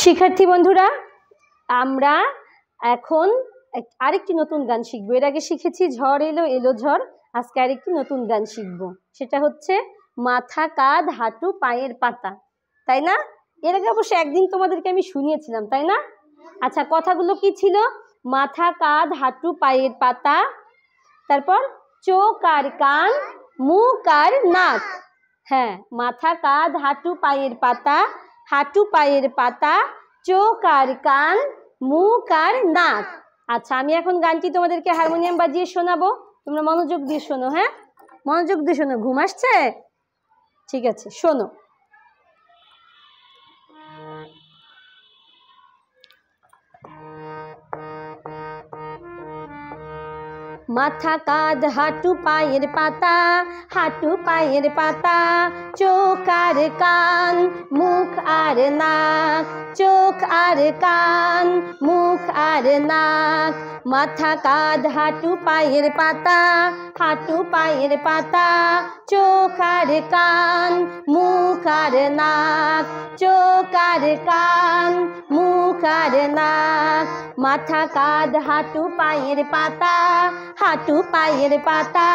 শিক্ষার্থী বন্ধুরা, আমরা এখন আরেকটি নতুন গান শিখবো। এর আগে শিখেছি ঝড় এলো এলো ঝড়। আজকে আরেকটি নতুন গান শিখবো, সেটা হচ্ছে মাথা কাঁধ হাঁটু পায়ের পাতা, তাই না? এর আগে অবশ্য একদিন তোমাদেরকে আমি শুনিয়েছিলাম, তাই না? আচ্ছা, কথাগুলো কি ছিল? মাথা কাঁধ হাঁটু পায়ের পাতা, তারপর চোখ আর কান মুখ আর নাক। হ্যাঁ, মাথা কাঁধ হাঁটু পায়ের পাতা, হাঁটু পায়ের পাতা, চোখ আর কান মুখ আর নাক। আচ্ছা, আমি এখন গানটি তোমাদেরকে হারমোনিয়াম বাজিয়ে শোনাবো, তোমরা মনোযোগ দিয়ে শোনো। হ্যাঁ, মনোযোগ দিয়ে শোনো। ঘুম আসছে? ঠিক আছে, শোনো। মাথা কাঁধ হাঁটু পায়ের পাতা, হাঁটু পায়ের পাতা, চোখ আর কান মুখ আর নাক, চোখ আর কান মুখ আর নাক। মাথা কাঁধ হাঁটু পায়ের পাতা, হাঁটু পায়ের পাতা, চোখ আর কান মুখ আর নাক, চোখ আর কান মুখ আর নাক। মাথা কাঁধ হাঁটু পায়ের পাতা, হাঁটু পায়ের পাতা,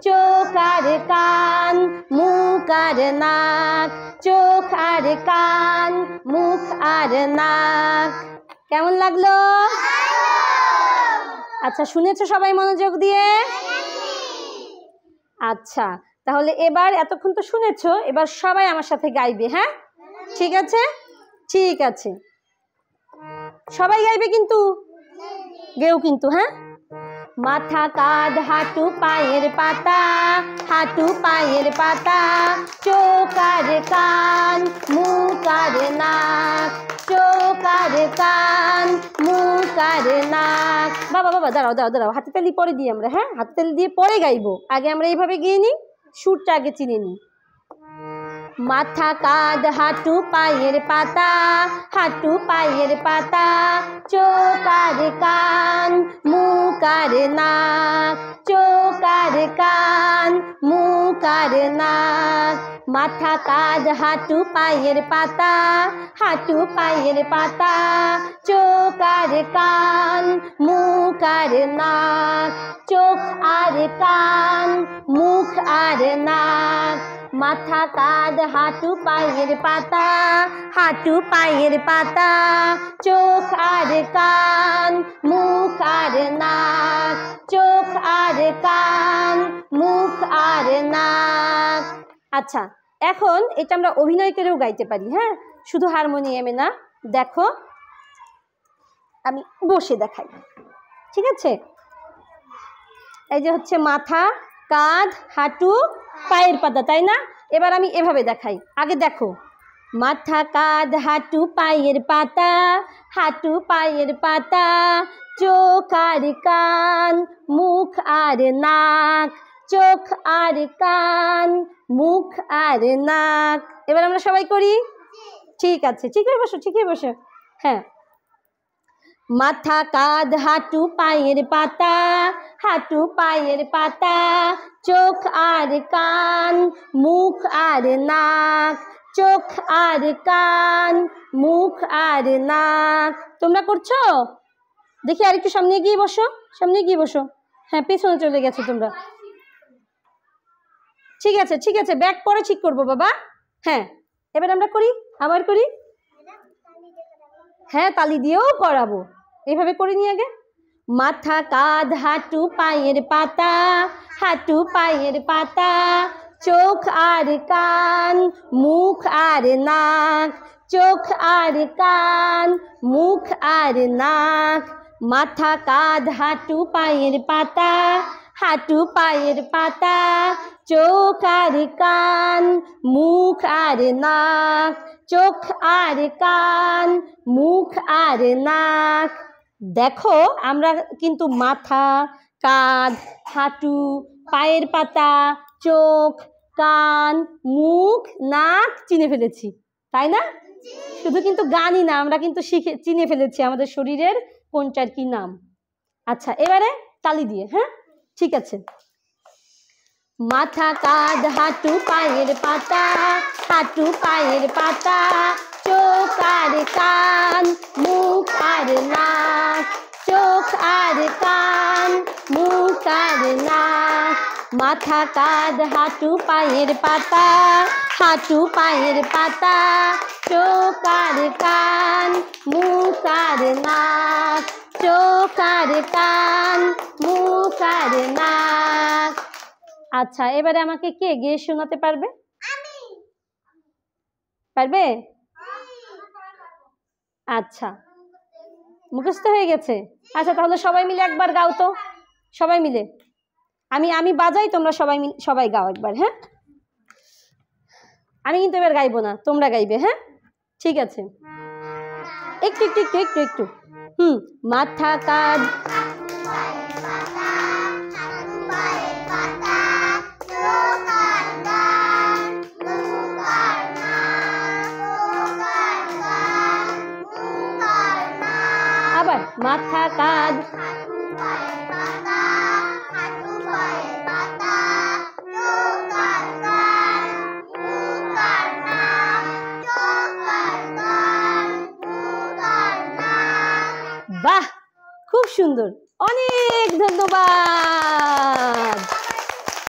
চোখ আর কান মুখ আর নাক, চোখ আর কান মুখ আর নাক। কেমন লাগলো? আচ্ছা, শুনেছো সবাই মনোযোগ দিয়ে? আচ্ছা, তাহলে এবার এতক্ষণ তো শুনেছো, এবার সবাই আমার সাথে গাইবে। হ্যাঁ, ঠিক আছে? ঠিক আছে, সবাই গাইবে কিন্তু, গেও কিন্তু। হ্যাঁ, মাথা কাঁধ হাঁটু পায়ের পাতা, হাঁটু পায়ের পাতা, চোখ আর কান মুখ আর নাক, চোখ আর কান মুখ আর নাক। বাবা বাবা, দাঁড়াও দাঁড়াও দাঁড়াও, হাতে তালি পরে দিই আমরা। হ্যাঁ, হাতে তালি দিয়ে পরে গাইবো, আগে আমরা এইভাবে গিয়ে নিই, সুরটা আগে চিনে নিই। মাথা কাঁধ হাঁটু পায়ের পাতা, হাঁটু পায়ের পাতা, চোখ আর কান মুখ আর নাক, চোখ আর কান মুখ আর নাক। মাথা কাঁধ হাঁটু পায়ের পাতা, হাঁটু পায়ের পাতা, চোখ আর কান মুখ আর নাক, চোখ আর কান মুখ আর নাক। মাথা কাঁধ হাঁটু পায়ের পাতা, হাঁটু পায়ের পাতা, চোখ আর কান মুখ আর নাক, চোখ আর কান মুখ আর নাক। আচ্ছা, এখন এটা আমরা অভিনয় করেও গাইতে পারি। হ্যাঁ, শুধু হারমোনিয়ামে না। দেখো, আমি বসে দেখাই, ঠিক আছে? এই যে হচ্ছে মাথা কাঁধ হাঁটু পায়ের পাতা, তাই না? এবার আমি এভাবে দেখাই, আগে দেখো। মাথা কাঁধ হাঁটু পায়ের পাতা, হাঁটু পায়ের পাতা, চোখ আর কান মুখ আর নাক, চোখ আর কান মুখ আর নাক। এবার আমরা সবাই করি। ঠিক আছে, ঠিক হয়ে বসো, ঠিক হয়ে বসো। হ্যাঁ, মাথা কাঁধ হাঁটু পায়ের পাতা, হাঁটু পায়ের পাতা, চোখ আর কান মুখ আর নাক, চোখ আর কান মুখ আর নাক। তোমরা করছো? দেখি আর একটু সামনে গিয়ে বসো, সামনে গিয়ে বসো। হ্যাঁ, পেছনে চলে গেছো তোমরা। ঠিক আছে, ঠিক আছে, ব্যাক পরে ঠিক করবো বাবা। হ্যাঁ, এবার আমরা করি, আবার করি। হ্যাঁ, তালি দিয়েও করাবো, এইভাবে করে নিয়ে আগে। মাথা কাঁধ হাঁটু পায়ের পাতা, হাঁটু পায়ের পাতা, চোখ আর কান মুখ আর নাক, চোখ আর কান মুখ আর নাক। মাথা কাঁধ হাঁটু পায়ের পাতা, হাঁটু পায়ের পাতা, চোখ আর কান মুখ আর নাক, চোখ আর কান মুখ আর নাক। দেখো, আমরা কিন্তু মাথা কাঁধ হাঁটু পায়ের পাতা চোখ কান মুখ নাক চিনে ফেলেছি, তাই না? শুধু কিন্তু গানই না, আমরা কিন্তু চিনে ফেলেছি আমাদের শরীরের কোনটার কি নাম। আচ্ছা, এবারে তালি দিয়ে। হ্যাঁ, ঠিক আছে। মাথা কাঁধ হাঁটু পায়ের পাতা, হাঁটু পায়ের পাতা, চোখ আর কান মুখ আর নাক চোখ আর কান মুখ আর নাক মাথা কাঁধ হাঁটু পায়ের পাতা হাঁটু পায়ের পাতা চোখ আর কান মুখ আর নাক চোখ আর কান মুখ আর নাক। আচ্ছা, এবারে আমাকে কে গিয়ে শোনাতে পারবে? পারবে? আচ্ছা, মুখস্থ হয়ে গেছে। আচ্ছা, তাহলে সবাই মিলে একবার গাও তো, সবাই মিলে। আমি বাজাই, তোমরা সবাই গাও একবার। হ্যাঁ, আমি কিন্তু এবার গাইবো না, তোমরা গাইবে। হ্যাঁ, ঠিক আছে। একটু একটু একটু একটু একটু মাথা কাঁধ আবার মাথা কাঁধ বাহ, খুব সুন্দর, অনেক ধন্যবাদ।